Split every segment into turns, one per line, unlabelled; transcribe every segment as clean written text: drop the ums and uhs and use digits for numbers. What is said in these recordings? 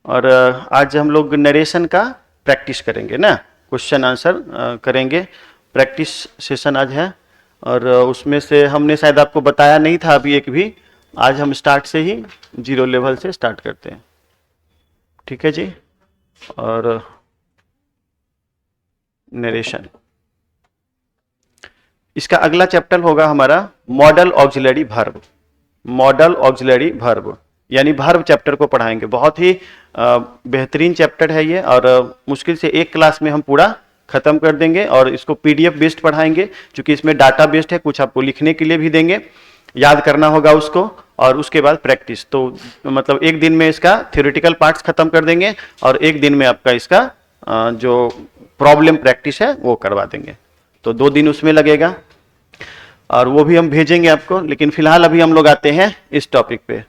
और आज हम लोग नरेशन का प्रैक्टिस करेंगे ना, क्वेश्चन आंसर करेंगे। प्रैक्टिस सेशन आज है और उसमें से हमने शायद आपको बताया नहीं था अभी एक भी। आज हम स्टार्ट से ही 0 लेवल से स्टार्ट करते हैं, ठीक है जी। और नरेशन, इसका अगला चैप्टर होगा हमारा model auxiliary verb. Model auxiliary verb यानी वर्ब चैप्टर को पढ़ाएंगे। बहुत ही बेहतरीन चैप्टर है ये और मुश्किल से एक क्लास में हम पूरा खत्म कर देंगे और इसको पीडीएफ बेस्ड पढ़ाएंगे, क्योंकि इसमें डाटा बेस्ड है। कुछ आपको लिखने के लिए भी देंगे, याद करना होगा उसको, और उसके बाद प्रैक्टिस। तो मतलब एक दिन में इसका थ्योरेटिकल पार्ट्स खत्म कर देंगे और एक दिन में आपका इसका जो प्रॉब्लम प्रैक्टिस है वो करवा देंगे। तो 2 दिन उसमें लगेगा और वो भी हम भेजेंगे आपको। लेकिन फिलहाल अभी हम लोग आते हैं इस टॉपिक पे।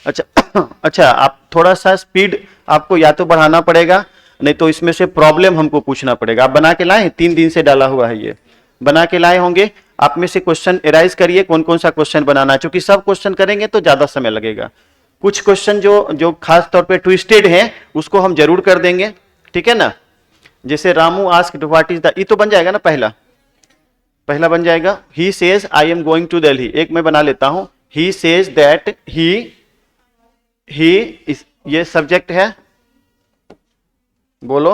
अच्छा, आप थोड़ा सा स्पीड आपको या तो बढ़ाना पड़ेगा, नहीं तो इसमें से प्रॉब्लम हमको पूछना पड़ेगा। आप बना के लाए, 3 दिन से डाला हुआ है, ये बना के लाए होंगे। आप में से क्वेश्चन एराइज करिए, कौन कौन सा क्वेश्चन बनाना है, क्योंकि सब क्वेश्चन करेंगे तो ज्यादा समय लगेगा। कुछ क्वेश्चन जो खास तौर पे ट्विस्टेड है उसको हम जरूर कर देंगे, ठीक है ना। जैसे Ramu asked what is the, ये तो बन जाएगा ना, पहला बन जाएगा। He says I am going to Delhi. एक मैं बना लेता हूं, ही सेज दैट ही ये सब्जेक्ट है, बोलो।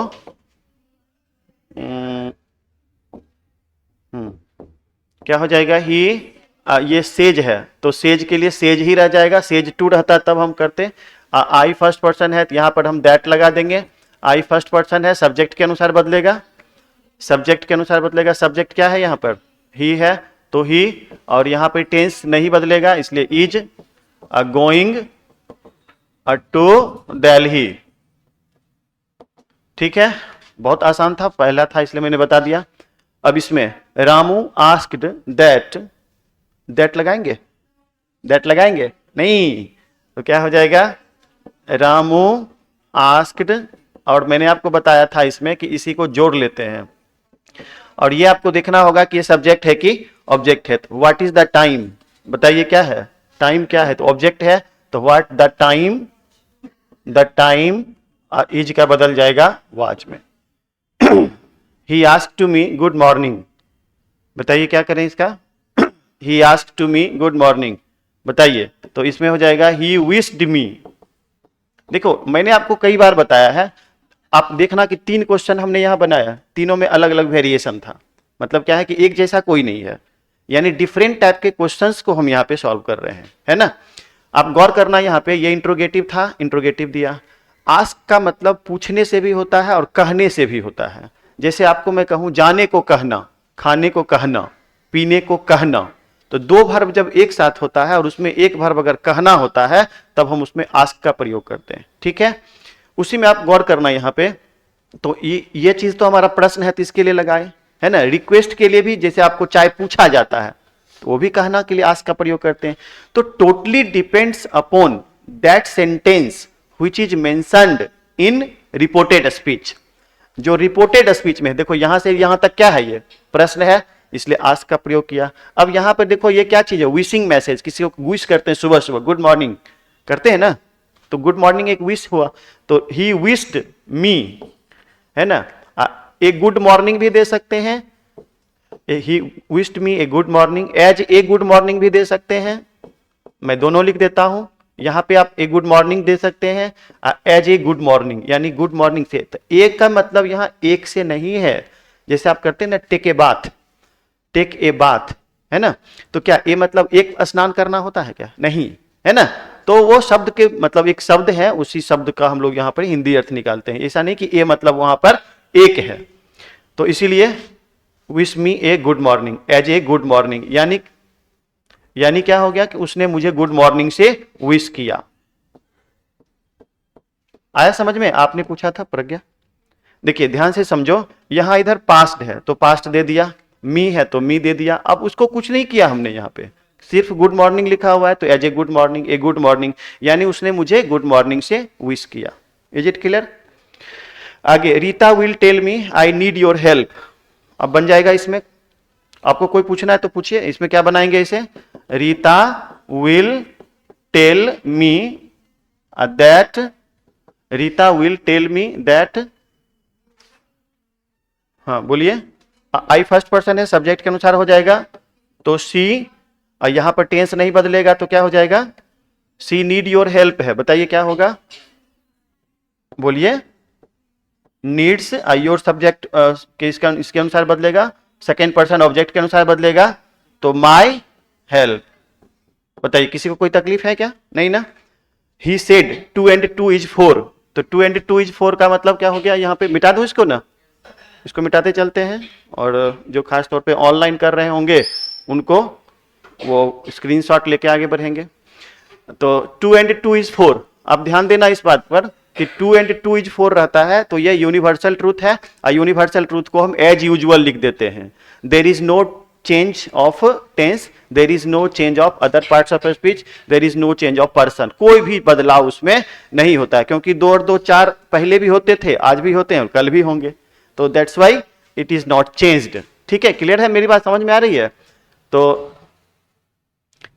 क्या हो जाएगा, ही ये सेज है तो सेज के लिए सेज ही रह जाएगा। सेज टू रहता तब हम करते। आई फर्स्ट पर्सन है तो यहां पर हम दैट लगा देंगे। आई फर्स्ट पर्सन है, सब्जेक्ट के अनुसार बदलेगा, सब्जेक्ट के अनुसार बदलेगा। सब्जेक्ट क्या है यहाँ पर, ही है तो ही, और यहाँ पर टेंस नहीं बदलेगा इसलिए इज गोइंग टू दिल्ली, ठीक है। बहुत आसान था, पहला था इसलिए मैंने बता दिया। अब इसमें रामू आस्क्ड दैट लगाएंगे, दैट लगाएंगे नहीं, तो क्या हो जाएगा, रामू आस्क्ड। और मैंने आपको बताया था इसमें कि इसी को जोड़ लेते हैं और ये आपको देखना होगा कि ये सब्जेक्ट है कि ऑब्जेक्ट है। तो व्हाट इज द टाइम, बताइए क्या है, टाइम क्या है, तो ऑब्जेक्ट है तो व्हाट द टाइम इज का बदल जाएगा वॉच में। He asked to me good morning, बताइए क्या करें इसका, he asked to me good morning, बताइए। तो इसमें हो जाएगा ही विश्ड मी। देखो मैंने आपको कई बार बताया है, आप देखना कि 3 क्वेश्चन हमने यहां बनाया, तीनों में अलग अलग वेरिएशन था। मतलब क्या है कि एक जैसा कोई नहीं है, यानी डिफरेंट टाइप के क्वेश्चंस को हम यहाँ पे सॉल्व कर रहे हैं, है ना। आप गौर करना, यहाँ पे ये इंट्रोगेटिव था, इंट्रोगेटिव दिया। आस्क का मतलब पूछने से भी होता है और कहने से भी होता है। जैसे आपको मैं कहूं जाने को कहना, खाने को कहना, पीने को कहना, तो 2 वर्ब जब एक साथ होता है और उसमें एक वर्ब अगर कहना होता है तब हम उसमें आस्क का प्रयोग करते हैं, ठीक है। उसी में आप गौर करना यहाँ पे। तो ये चीज तो हमारा प्रश्न है तो इसके लिए लगाए, है ना। रिक्वेस्ट के लिए भी, जैसे आपको चाय पूछा जाता है तो वो भी कहना के लिए आस्क का प्रयोग करते हैं। तो totally depends upon that sentence which is mentioned in reported speech. जो रिपोर्टेड स्पीच में, देखो यहां से यहां तक क्या है, ये प्रश्न है इसलिए आस्क का प्रयोग किया। अब यहां पर देखो ये क्या चीज है, विशिंग मैसेज, किसी को विश करते हैं सुबह सुबह, गुड मॉर्निंग करते हैं ना, तो गुड मॉर्निंग एक विश हुआ, तो ही विश्ड मी, है ना। एक गुड मॉर्निंग भी दे सकते हैं, he wished me a good morning, as a good morning भी दे सकते हैं। मैं दोनों लिख देता हूं, यहां पे आप ए गुड मॉर्निंग दे सकते हैं, एज ए गुड मॉर्निंग, यानी गुड मॉर्निंग से। तो एक का मतलब यहां एक से नहीं है, जैसे आप करते हैं ना take a bath, take a bath, है ना। तो क्या ए मतलब एक स्नान करना होता है क्या, नहीं, है ना। तो वो शब्द के मतलब एक शब्द है, उसी शब्द का हम लोग यहां पर हिंदी अर्थ निकालते हैं। ऐसा नहीं कि ए मतलब वहां पर एक है। तो इसीलिए wish me a good morning, as a good morning, यानी क्या हो गया कि उसने मुझे गुड मॉर्निंग से विश किया। आया समझ में, आपने पूछा था प्रज्ञा। देखिए ध्यान से समझो, यहां इधर पास्ट है तो पास्ट दे दिया, मी है तो मी दे दिया। अब उसको कुछ नहीं किया हमने, यहां पे सिर्फ गुड मॉर्निंग लिखा हुआ है तो as a good morning, a good morning, यानी उसने मुझे गुड मॉर्निंग से विश किया। Is it clear. आगे, Rita will tell me I need your help. अब बन जाएगा इसमें, आपको कोई पूछना है तो पूछिए, इसमें क्या बनाएंगे इसे, Rita will tell me that Rita will tell me that, हाँ बोलिए। आई फर्स्ट पर्सन है, सब्जेक्ट के अनुसार हो जाएगा तो सी, यहां पर टेंस नहीं बदलेगा तो क्या हो जाएगा, सी नीड योर हेल्प है। बताइए क्या होगा, बोलिए। नीड्स योर सब्जेक्ट के इसके अनुसार बदलेगा, सेकेंड पर्सन ऑब्जेक्ट के अनुसार बदलेगा तो माई हेल्प। बताइए किसी को कोई तकलीफ है क्या, नहीं ना। ही सेड 2 and 2 is 4, तो 2 and 2 is 4 का मतलब क्या हो गया, यहाँ पे मिटा दो इसको ना, इसको मिटाते चलते हैं। और जो खास तौर पे ऑनलाइन कर रहे होंगे उनको वो स्क्रीनशॉट लेके आगे बढ़ेंगे। तो 2 and 2 is 4, आप ध्यान देना इस बात पर कि 2 and 2 is 4 रहता है तो ये यूनिवर्सल ट्रूथ है, और यूनिवर्सल ट्रूथ को हम एज यूजुअल लिख देते हैं। There is no change of tense, there is no change of other parts of speech, there is no change of person, कोई भी बदलाव उसमें नहीं होता है, क्योंकि 2 और 2 4 पहले भी होते थे, आज भी होते हैं और कल भी होंगे, तो that's why it is not changed. ठीक है, क्लियर है, मेरी बात समझ में आ रही है। तो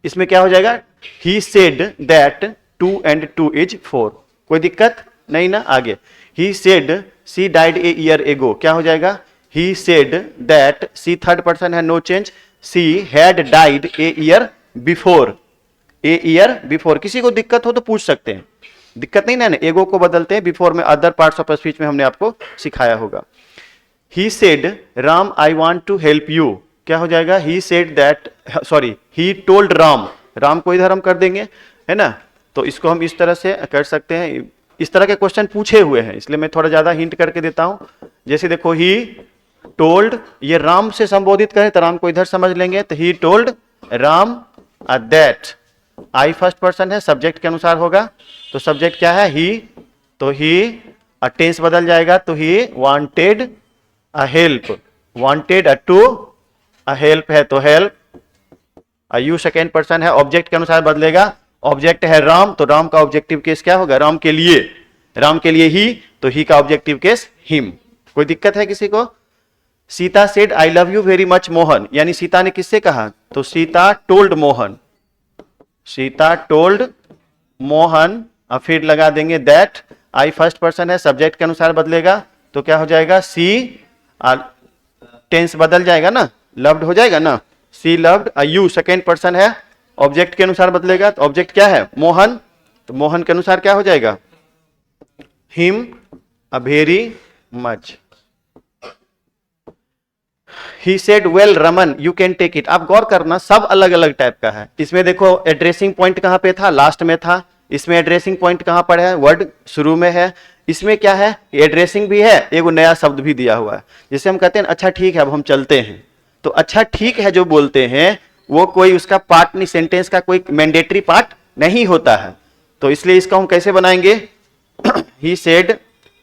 इसमें क्या हो जाएगा, he said that 2 and 2 is 4, कोई दिक्कत नहीं ना। आगे he said she died a year ago, क्या हो जाएगा, he said that, she third person है, no change, she had died a year before, a year before. किसी को दिक्कत हो तो पूछ सकते हैं, दिक्कत नहीं ना, एगो को बदलते हैं, बिफोर में अदर पार्ट्स ऑफ स्पीच में हमने आपको सिखाया होगा। He said Ram I want to help you, क्या हो जाएगा, he said that, sorry he told Ram, Ram को इधर हम कर देंगे, है ना। तो इसको हम इस तरह से कर सकते हैं, इस तरह के क्वेश्चन पूछे हुए हैं, इसलिए मैं थोड़ा ज्यादा हिंट करके देता हूं। जैसे देखो, ही टोल्ड, ये राम से संबोधित करें तो राम को इधर समझ लेंगे, तो ही told Ram that, I first person है, सब्जेक्ट के अनुसार होगा, तो सब्जेक्ट क्या है, ही, तो ही टेंस बदल जाएगा तो he wanted a help, wanted a to, a help है तो हेल्प, यू सेकेंड पर्सन है, ऑब्जेक्ट के अनुसार बदलेगा, ऑब्जेक्ट है राम तो राम का ऑब्जेक्टिव केस क्या होगा, राम के लिए, राम के लिए ही, तो ही का ऑब्जेक्टिव केस हिम। कोई दिक्कत है किसी को। Sita said I love you very much Mohan, यानी सीता ने किससे कहा, तो सीता टोल्ड मोहन, सीता टोल्ड मोहन, फिर लगा देंगे दैट, आई फर्स्ट पर्सन है, सब्जेक्ट के अनुसार बदलेगा तो क्या हो जाएगा, सी, टेंस बदल जाएगा ना, लव्ड हो जाएगा ना, सी लव्ड, यू सेकेंड पर्सन है, ऑब्जेक्ट के अनुसार बदलेगा, तो ऑब्जेक्ट क्या है, मोहन, तो मोहन के अनुसार क्या हो जाएगा, him very much. He said well Raman you can take it, आप गौर करना सब अलग अलग टाइप का है। इसमें देखो एड्रेसिंग पॉइंट कहां पे था, लास्ट में था, इसमें एड्रेसिंग पॉइंट कहां पर है, वर्ड शुरू में है। इसमें क्या है, एड्रेसिंग भी है, एक नया शब्द भी दिया हुआ है, जिसे हम कहते हैं अच्छा ठीक है अब हम चलते हैं। तो अच्छा ठीक है जो बोलते हैं वो कोई उसका पार्ट नहीं, सेंटेंस का कोई मैंडेटरी पार्ट नहीं होता है, तो इसलिए इसका हम कैसे बनाएंगे, ही सेड,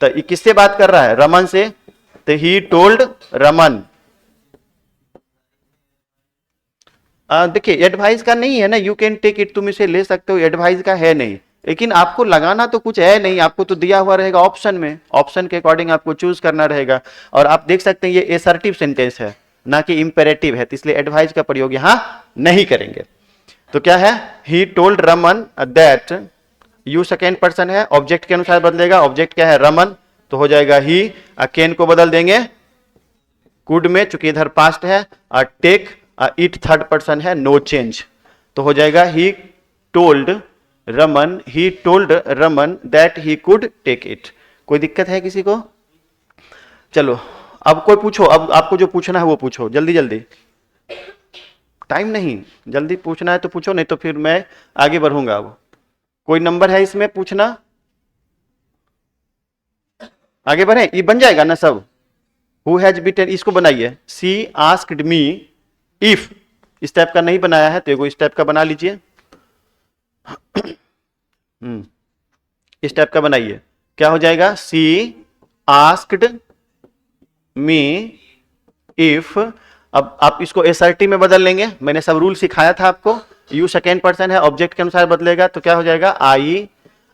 तो किससे बात कर रहा है, रमन से, तो ही टोल्ड रमन। देखिए एडवाइस का नहीं है ना, यू कैन टेक इट, तुम इसे ले सकते हो, एडवाइस का है नहीं, लेकिन आपको लगाना तो कुछ है नहीं, आपको तो दिया हुआ रहेगा ऑप्शन में, ऑप्शन के अकॉर्डिंग आपको चूज करना रहेगा। और आप देख सकते हैं ये एसर्टिव सेंटेंस है ना कि इंपेरेटिव है, तो इसलिए एडवाइस का प्रयोग यहां नहीं करेंगे। तो क्या है, ही told Raman that, you second person है, ऑब्जेक्ट के अनुसार बदलेगा, ऑब्जेक्ट क्या है, रमन, तो हो जाएगा ही, कैन को बदल देंगे कुड में, चूंकि इधर पास्ट है, और टेक, इट थर्ड पर्सन है, नो चेंज, तो हो जाएगा he told Raman, he told Raman that he could take it. कोई दिक्कत है किसी को। चलो अब कोई पूछो, अब आपको जो पूछना है वो पूछो, जल्दी जल्दी, टाइम नहीं, जल्दी पूछना है तो पूछो, नहीं तो फिर मैं आगे बढ़ूंगा। अब कोई नंबर है इसमें पूछना, आगे बढ़े, ये बन जाएगा ना सब। हु हैज बीटन, इसको बनाइए, सी आस्क्ड मी इफ, इस टाइप का नहीं बनाया है तो एगो इस टाइप का बना लीजिए, इस टाइप का बनाइए, क्या हो जाएगा, सी आस्क्ड मी इफ। अब आप इसको एसर्टिव में बदल लेंगे, मैंने सब रूल सिखाया था आपको, यू सेकेंड पर्सन है, ऑब्जेक्ट के अनुसार बदलेगा तो क्या हो जाएगा, आई,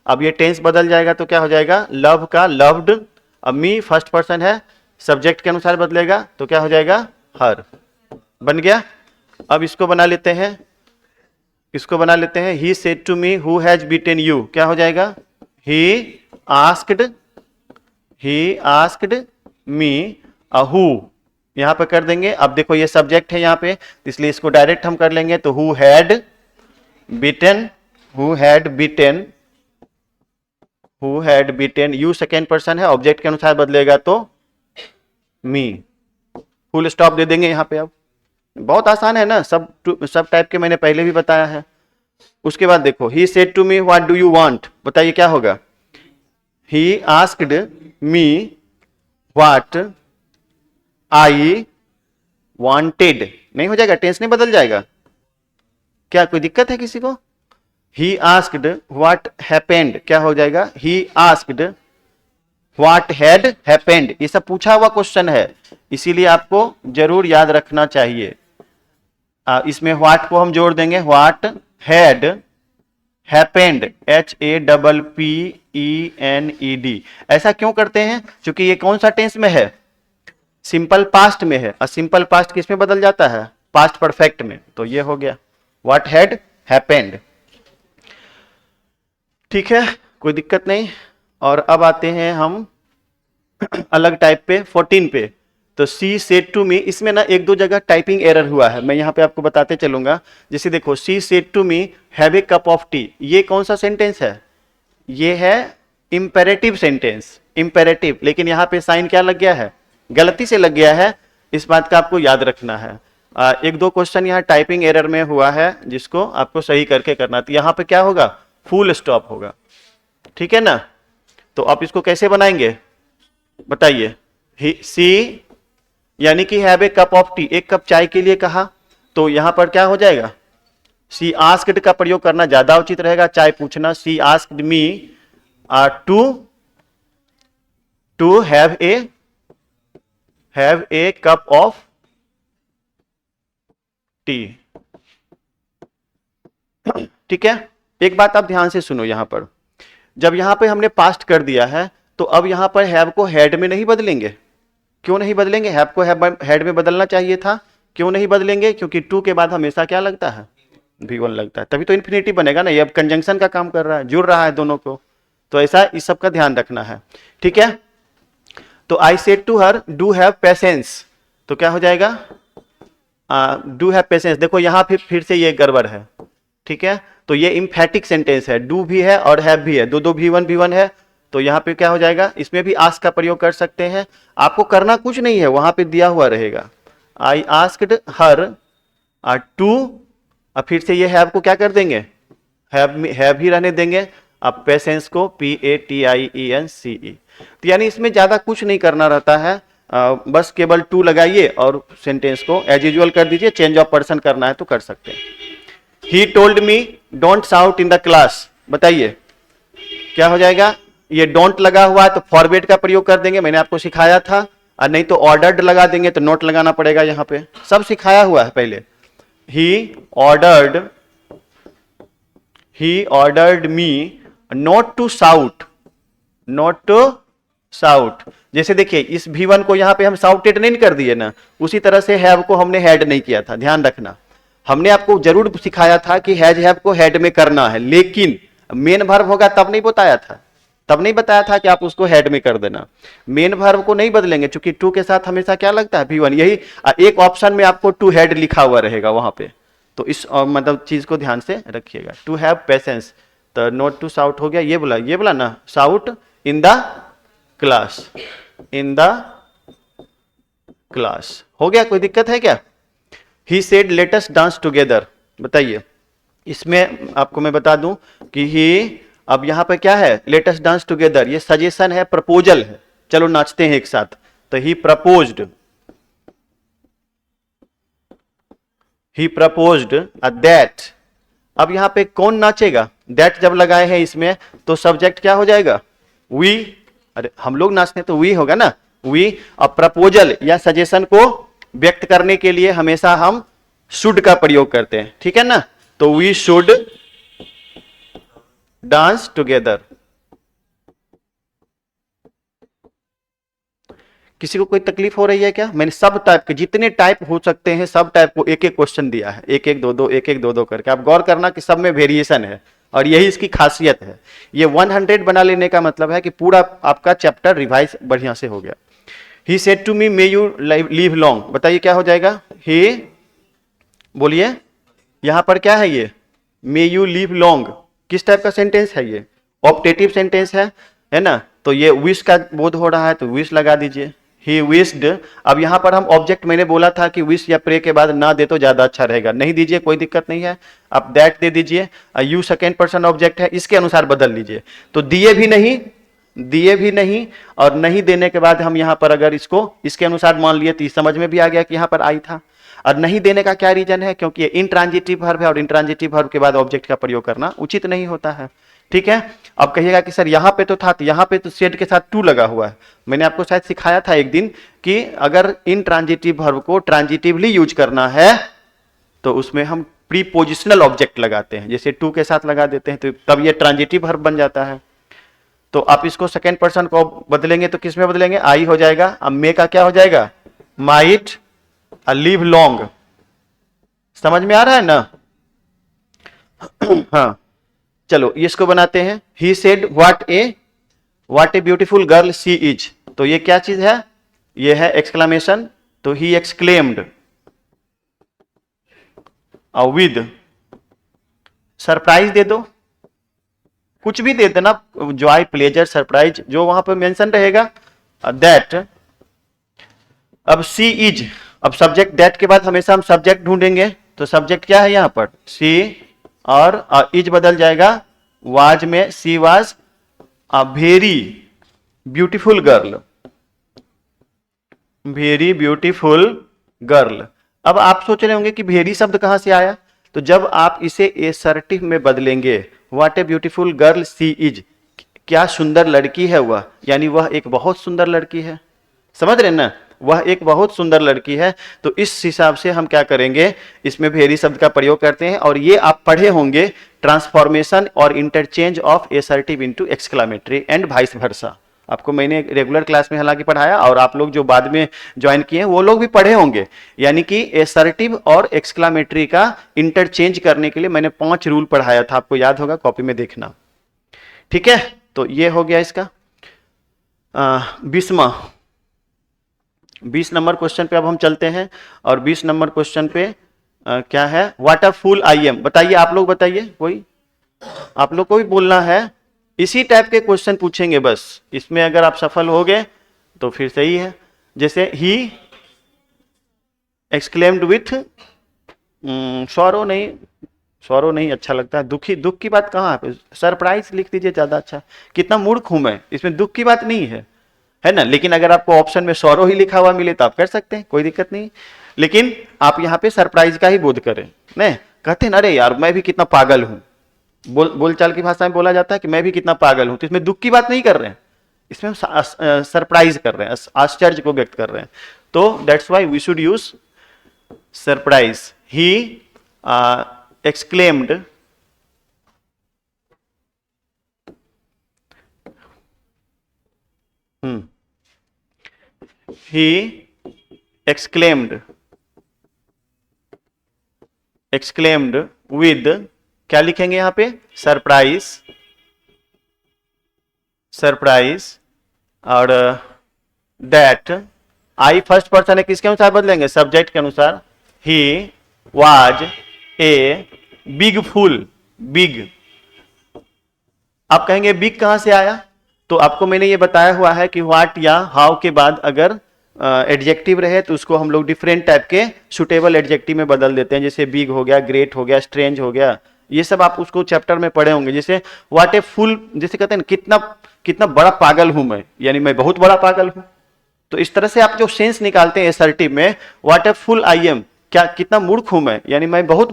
अब ये टेंस बदल जाएगा तो क्या हो जाएगा, लव का लव्ड, अब मी फर्स्ट पर्सन है, सब्जेक्ट के अनुसार बदलेगा तो क्या हो जाएगा, हर, बन गया। अब इसको बना लेते हैं, इसको बना लेते हैं, he said to me who has beaten you, क्या हो जाएगा, ही आस्क्ड मी हु, यहां पर कर देंगे। अब देखो ये सब्जेक्ट है यहाँ पे, इसलिए इसको डायरेक्ट हम कर लेंगे। तो who had beaten, you second person है, ऑब्जेक्ट के अनुसार बदलेगा तो मी, फुल स्टॉप दे देंगे यहाँ पे। अब बहुत आसान है ना, सब टाइप के मैंने पहले भी बताया है। उसके बाद देखो, he said to me what do you want, बताइए क्या होगा। He asked me what I wanted, नहीं हो जाएगा, टेंस नहीं बदल जाएगा क्या, कोई दिक्कत है किसी को। ही आस्क्ड व्हाट हैपेंड, क्या हो जाएगा, he asked what had happened. ये सब पूछा हुआ क्वेश्चन है, इसीलिए आपको जरूर याद रखना चाहिए। इसमें व्हाट को हम जोड़ देंगे, व्हाट हैड हैपेंड, HAPPENED। ऐसा क्यों करते हैं, क्योंकि ये कौन सा टेंस में है, सिंपल पास्ट में है, और सिंपल पास्ट किस में बदल जाता है, पास्ट परफेक्ट में। तो ये हो गया व्हाट हैड हैपेंड, ठीक है, कोई दिक्कत नहीं। और अब आते हैं हम अलग टाइप पे, 14 पे। तो सी सेड टू मी, इसमें ना एक दो जगह टाइपिंग एरर हुआ है, मैं यहाँ पे आपको बताते चलूंगा। जैसे देखो, she said to me have a cup of tea, ये कौन सा सेंटेंस है, ये है इंपेरेटिव सेंटेंस, इंपेरेटिव, लेकिन यहाँ पे साइन क्या लग गया है, गलती से लग गया है, इस बात का आपको याद रखना है। एक दो क्वेश्चन यहाँ टाइपिंग एरर में हुआ है, जिसको आपको सही करके करना। तो यहाँ पे क्या होगा, फुल स्टॉप होगा, ठीक है ना। तो आप इसको कैसे बनाएंगे बताइए। सी यानी कि have a cup of T, एक कप चाय के लिए कहा, तो यहां पर क्या हो जाएगा, सी आस्क्ड का प्रयोग करना ज्यादा उचित रहेगा, चाय पूछना। She asked me to have a cup of tea, ठीक है। एक बात आप ध्यान से सुनो, यहां पर जब यहां पे हमने पास्ट कर दिया है, तो अब यहां पर हैव को हैड में नहीं बदलेंगे। क्यों नहीं बदलेंगे, हैव को हैड में बदलना चाहिए था, क्यों नहीं बदलेंगे, क्योंकि टू के बाद हमेशा क्या लगता है, V1 लगता है, तभी तो इन्फिनिटिव बनेगा ना। ये अब कंजंक्शन का काम कर रहा है, जुड़ रहा है दोनों को, तो ऐसा इस सब का ध्यान रखना है, ठीक है। तो I said to her do have patience, तो क्या हो जाएगा, डू हैव पेशेंस। देखो यहाँ फिर से ये गड़बड़ है, ठीक है। तो ये इम्फेटिक सेंटेंस है, डू भी है और हैव भी है, दो V1 है। तो यहाँ पे क्या हो जाएगा, इसमें भी आस्क का प्रयोग कर सकते हैं, आपको करना कुछ नहीं है, वहां पे दिया हुआ रहेगा। आई आस्क्ड हर टू, अब फिर से ये हैव को क्या कर देंगे, हैव ही रहने देंगे। अब पेशेंस को PATIENCE। तो यानी इसमें ज्यादा कुछ नहीं करना रहता है, बस केवल टू लगाइए और सेंटेंस को एज यूजुअल कर दीजिए, चेंज ऑफ पर्सन करना है तो कर सकते हैं। ही told me don't shout in the class, बताइए क्या हो जाएगा, ये डोंट लगा हुआ है तो फॉरवर्ड का प्रयोग कर देंगे, मैंने आपको सिखाया था, और नहीं तो ऑर्डर्ड लगा देंगे तो नोट लगाना पड़ेगा, यहाँ पे सब सिखाया हुआ है पहले। He ordered me not to shout, जैसे देखिए इस V1 को यहाँ पे हम शाउटेड नहीं कर दिए ना, उसी तरह से हैव को हमने हैड नहीं किया था, ध्यान रखना। हमने आपको जरूर सिखाया था कि हैज हैव को हैड में करना है, लेकिन मेन वर्ब होगा तब नहीं बताया था कि आप उसको हेड में कर देना। मेन वर्ब को नहीं बदलेंगे, क्योंकि टू के साथ हमेशा क्या लगता है, V1। यही एक ऑप्शन में आपको टू हेड लिखा हुआ रहेगा वहां पे, तो इस मतलब चीज को ध्यान से रखिएगा। टू हैव पेशेंस, तो नॉट टू शाउट हो गया, ये बोला ना, शाउट इन द क्लास हो गया, कोई दिक्कत है क्या। He said let us dance together, बताइए। इसमें आपको मैं बता दूं कि ही, अब यहां पे क्या है, लेट अस डांस टुगेदर, ये सजेशन है, प्रपोजल है, चलो नाचते हैं एक साथ। तो ही प्रपोज्ड दैट। अब यहां पे कौन नाचेगा, दैट जब लगाए हैं इसमें तो सब्जेक्ट क्या हो जाएगा, वी। अरे हम लोग नाचते हैं तो वी होगा ना, वी। अब प्रपोजल या सजेशन को व्यक्त करने के लिए हमेशा हम शुड का प्रयोग करते हैं, ठीक है ना। तो वी शुड डांस टुगेदर। किसी को कोई तकलीफ हो रही है क्या, मैंने सब टाइप के जितने टाइप हो सकते हैं सब टाइप को एक एक क्वेश्चन दिया है, एक एक दो दो करके। आप गौर करना कि सब में वेरिएशन है, और यही इसकी खासियत है। ये 100 बना लेने का मतलब है कि पूरा आपका चैप्टर रिवाइज बढ़िया से हो गया। He said to me may you live long, बताइए क्या हो जाएगा। ही, बोलिए यहां पर क्या है ये, मे यू लिव लॉन्ग, किस टाइप का सेंटेंस है ये, ऑप्टेटिव सेंटेंस है ना, तो ये विश का बोध हो रहा है तो विश लगा दीजिए। ही विश्ड, अब यहां पर हम ऑब्जेक्ट, मैंने बोला था कि विश या प्रे के बाद ना दे तो ज्यादा अच्छा रहेगा, नहीं दीजिए कोई दिक्कत नहीं है, आप दैट दे दीजिए। यू सेकेंड पर्सन ऑब्जेक्ट है, इसके अनुसार बदल लीजिए। तो दिए भी नहीं और नहीं देने के बाद हम यहां पर अगर इसको इसके अनुसार मान लिए तो समझ में भी आ गया कि यहां पर आई था। और नहीं देने का क्या रीजन है, क्योंकि ये इंट्रांजिटिव वर्ब है और इंट्रांजिटिव वर्ब के बाद ऑब्जेक्ट का प्रयोग करना उचित नहीं होता है। ठीक है, अब कहिएगा कि सर यहां पे तो था, तो यहां पे तो सेड के साथ टू लगा हुआ है। मैंने आपको शायद सिखाया था एक दिन कि अगर इंट्रांजिटिव वर्ब को ट्रांजिटिवली यूज करना है तो उसमें हम प्रीपोजिशनल ऑब्जेक्ट लगाते हैं, जैसे टू के साथ लगा देते हैं, तो तब ये ट्रांजिटिव वर्ब बन जाता है। तो आप इसको सेकेंड पर्सन को बदलेंगे तो किस में बदलेंगे, आई हो जाएगा। अब मे का क्या हो जाएगा, माइट लिव लॉन्ग, समझ में आ रहा है ना। हाँ चलो इसको बनाते हैं। He said what a beautiful girl she is, तो ये क्या चीज है, ये है एक्सक्लेमेशन, तो ही एक्सक्लेम्ड विद, सरप्राइज दे दो, कुछ भी दे देना, जॉय प्लेजर सरप्राइज जो वहां पर मेंशन रहेगा दैट। अब सी इज, अब सब्जेक्ट दैट के बाद हमेशा हम सब्जेक्ट ढूंढेंगे, तो सब्जेक्ट क्या है यहां पर सी, और इज बदल जाएगा वाज में, she was a very beautiful girl, very beautiful girl. अब आप सोच रहे होंगे कि वेरी शब्द कहां से आया, तो जब आप इसे एसर्टिव में बदलेंगे, what a beautiful girl she is, क्या सुंदर लड़की है वह, यानी वह एक बहुत सुंदर लड़की है, समझ रहे हैं ना, वह एक बहुत सुंदर लड़की है। तो इस हिसाब से हम क्या करेंगे, इसमें वेरी शब्द का प्रयोग करते हैं। और ये आप पढ़े होंगे, ट्रांसफॉर्मेशन और interchange of assertive into exclamatory and vice versa, आपको मैंने रेगुलर क्लास में हालांकि पढ़ाया, और आप लोग जो बाद में ज्वाइन किए हैं वो लोग भी पढ़े होंगे। यानी कि एसर्टिव और एक्सक्लेमेटरी का इंटरचेंज करने के लिए मैंने 5 रूल पढ़ाया था, आपको याद होगा, कॉपी में देखना। ठीक है, तो ये हो गया इसका 20 नंबर क्वेश्चन पे अब हम चलते हैं। और 20 नंबर क्वेश्चन पे क्या है, what a fool I am, बताइए आप लोग, बताइए कोई, आप लोग को भी बोलना है। इसी टाइप के क्वेश्चन पूछेंगे बस, इसमें अगर आप सफल हो गए तो फिर सही है। जैसे ही एक्सक्लेम्ड विथ सॉरो नहीं अच्छा लगता है, दुख की बात कहाँ है, सरप्राइज लिख दीजिए ज्यादा अच्छा। कितना मूर्ख हूं मैं, इसमें दुख की बात नहीं है ना। लेकिन अगर आपको ऑप्शन में सॉरो ही लिखा हुआ मिले तो आप कर सकते हैं, कोई दिक्कत नहीं। लेकिन आप यहाँ पे सरप्राइज का ही बोध करें, नहीं कहते ना, अरे यार मैं भी कितना पागल हूं, बोलचाल की भाषा में बोला जाता है कि मैं भी कितना पागल हूं, तो इसमें दुख की बात नहीं कर रहे हैं, इसमें हम सरप्राइज कर रहे हैं, आश्चर्य को व्यक्त कर रहे हैं। तो that's why we should use surprise. He exclaimed he exclaimed with, क्या लिखेंगे यहां पे, सरप्राइज और दैट। आई फर्स्ट पर्सन है, किसके अनुसार बदलेंगे, सब्जेक्ट के अनुसार। He was a big fool, big, आप कहेंगे बिग कहां से आया, तो आपको मैंने ये बताया हुआ है कि व्हाट या हाउ के बाद अगर एडजेक्टिव रहे तो उसको हम लोग डिफरेंट टाइप के सुटेबल एडजेक्टिव में बदल देते हैं, जैसे बिग हो गया, ग्रेट हो गया, स्ट्रेंज हो गया, ये सब आप उसको चैप्टर में पढ़े होंगे। जैसे व्हाट ए फुल, जैसे कहते हैं कितना बड़ा पागल हूं मैं, यानी मैं बहुत बड़ा पागल हूं। तो इस तरह से आप जो सेंस निकालते हैं एसर्टिव में, what a full I am, क्या कितना मूर्ख हूं मैं, यानी मैं बहुत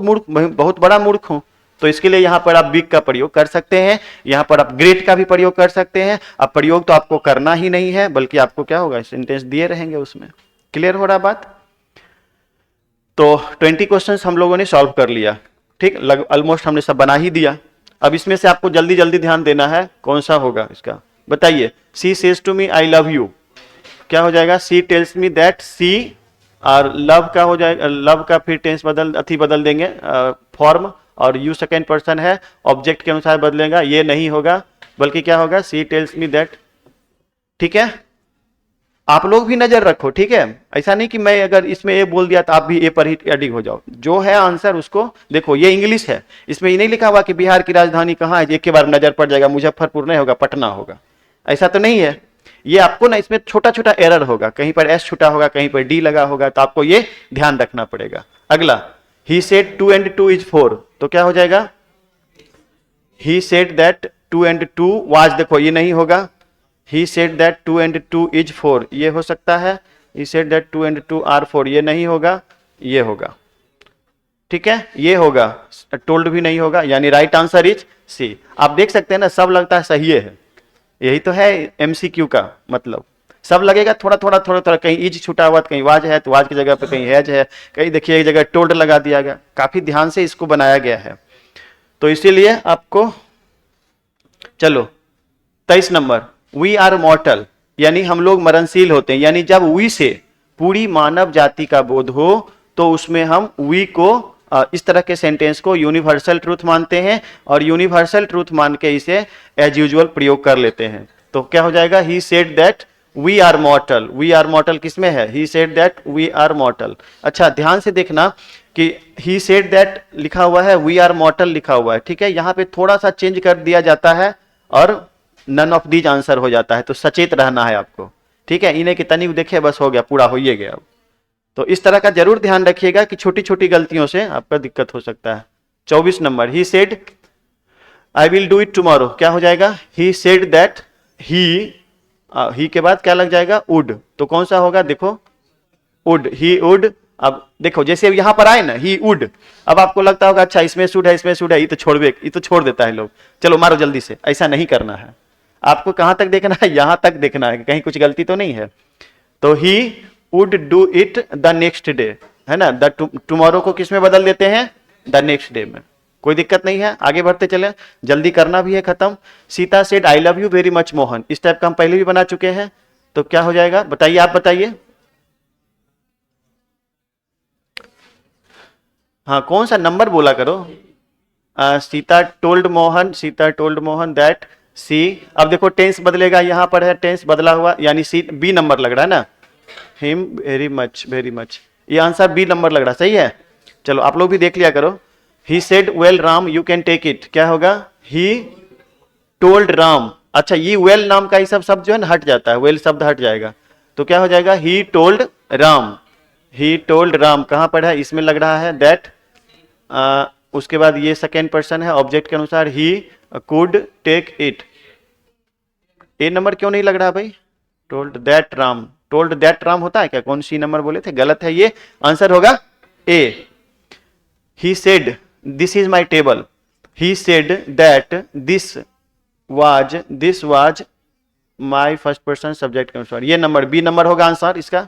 बड़ा मूर्ख हूं। तो इसके लिए यहां पर आप बिग का प्रयोग कर सकते हैं, यहां पर आप ग्रेट का भी प्रयोग कर सकते हैं। अब प्रयोग तो आपको करना ही नहीं है, बल्कि आपको क्या होगा, सेंटेंस दिए रहेंगे उसमें। क्लियर हो रहा बात। तो 20 क्वेश्चंस हम लोगों ने सॉल्व कर लिया, ठीक, ऑलमोस्ट हमने सब बना ही दिया। अब इसमें से आपको जल्दी जल्दी ध्यान देना है, कौन सा होगा इसका, बताइए। She says to me I love you, क्या हो जाएगा, सी टेल्स मी दैट सी, और लव का हो जाएगा, लव का फिर टेंस बदल देंगे फॉर्म, और यू सेकेंड पर्सन है, ऑब्जेक्ट के अनुसार बदलेगा, ये नहीं होगा, बल्कि क्या होगा, सी टेल्स मी दैट। ठीक है, आप लोग भी नजर रखो, ठीक है, ऐसा नहीं कि मैं अगर इसमें ए बोल दिया तो आप भी ए पर ही एडिग हो जाओ, जो है आंसर उसको देखो। ये इंग्लिश है, इसमें ये नहीं लिखा हुआ कि बिहार की राजधानी कहाँ है, एक के बार नजर पड़ जाएगा मुजफ्फरपुर नहीं होगा, पटना होगा, ऐसा तो नहीं है। ये आपको ना इसमें छोटा छोटा एरर होगा, कहीं पर एस छुटा होगा, कहीं पर डी लगा होगा, तो आपको ये ध्यान रखना पड़ेगा। अगला, ही सेड 2 and 2 is 4, तो क्या हो जाएगा, he said that 2 and 2 was, देखो ये नहीं होगा, he said that 2 and 2 is 4, ये हो सकता है, he said that 2 and 2 are 4, ये नहीं होगा, ये होगा, ठीक है, ये होगा, टोल्ड भी नहीं होगा, यानी राइट आंसर इज सी। आप देख सकते हैं ना, सब लगता है सही है, यही तो है एमसीक्यू का मतलब, सब लगेगा थोड़ा थोड़ा थोड़ा थोड़ा, कहीं इज छूटा हुआ, कहीं वाज है तो वाज की जगह पे कहीं हैज है, कहीं देखिए एक जगह टोल्ड लगा दिया गया, काफी ध्यान से इसको बनाया गया है, तो इसीलिए आपको, चलो 23 नंबर, वी आर मॉर्टल, यानी हम लोग मरणशील होते हैं, यानी जब वी से पूरी मानव जाति का बोध हो तो उसमें हम वी को इस तरह के सेंटेंस को यूनिवर्सल ट्रूथ मानते हैं, और यूनिवर्सल ट्रूथ मान के इसे एज यूजुअल प्रयोग कर लेते हैं। तो क्या हो जाएगा, he said that we are mortal, we are mortal किसमें है, he said that we are mortal. अच्छा ध्यान से देखना कि ही सेड दैट लिखा हुआ है, वी आर मॉर्टल लिखा हुआ है, ठीक है, यहाँ पे थोड़ा सा चेंज कर दिया जाता है और नन ऑफ दीज आंसर हो जाता है, तो सचेत रहना है आपको, ठीक है, इन्हें कितनी देखे बस हो गया, पूरा हो ही गया। तो इस तरह का जरूर ध्यान रखिएगा कि छोटी छोटी गलतियों से आपका दिक्कत हो सकता है। 24 number, he said I will do it tomorrow, क्या हो जाएगा, ही सेड दैट ही के बाद क्या लग जाएगा, वुड, तो कौन सा होगा, देखो वुड, ही वुड। अब देखो जैसे यहां पर आए ना, ही वुड, अब आपको लगता होगा अच्छा इसमें शुड है, इसमें शुड है, ये तो छोड़ देता है लोग, चलो मारो जल्दी से, ऐसा नहीं करना है, आपको कहां तक देखना है, यहां तक देखना है, कहीं कुछ गलती तो नहीं है। तो he would do it the next day, है ना, द टुमारो को किस में बदल देते हैं, द नेक्स्ट डे में, कोई दिक्कत नहीं है, आगे बढ़ते चले, जल्दी करना भी है खत्म। Sita said I love you very much Mohan, इस टाइप का हम पहले भी बना चुके हैं, तो क्या हो जाएगा बताइए, आप बताइए, हाँ कौन सा नंबर बोला करो, सीता टोल्ड मोहन दैट सी, अब देखो टेंस बदलेगा, यहां पर है टेंस बदला हुआ, यानी सी बी नंबर लग रहा है ना, हिम वेरी मच, ये आंसर बी नंबर लग रहा, सही है। चलो आप लोग भी देख लिया करो, he said well Ram you can take it, क्या होगा, ही टोल्ड राम, अच्छा ये वेल नाम का ये सब शब्द जो है ना हट जाता है, वेल शब्द हट जाएगा, तो क्या हो जाएगा, ही टोल्ड राम, कहां पर है, इसमें लग रहा है दैट, उसके बाद ये सेकेंड पर्सन है, ऑब्जेक्ट के अनुसार he could take it, A number क्यों नहीं लग रहा भाई, टोल्ड दैट राम होता है क्या, कौन सी नंबर बोले थे, गलत है, ये आंसर होगा A. He said this is my table, he said that this was my first person subject के अनुसार, ये नंबर बी नंबर होगा आंसर इसका,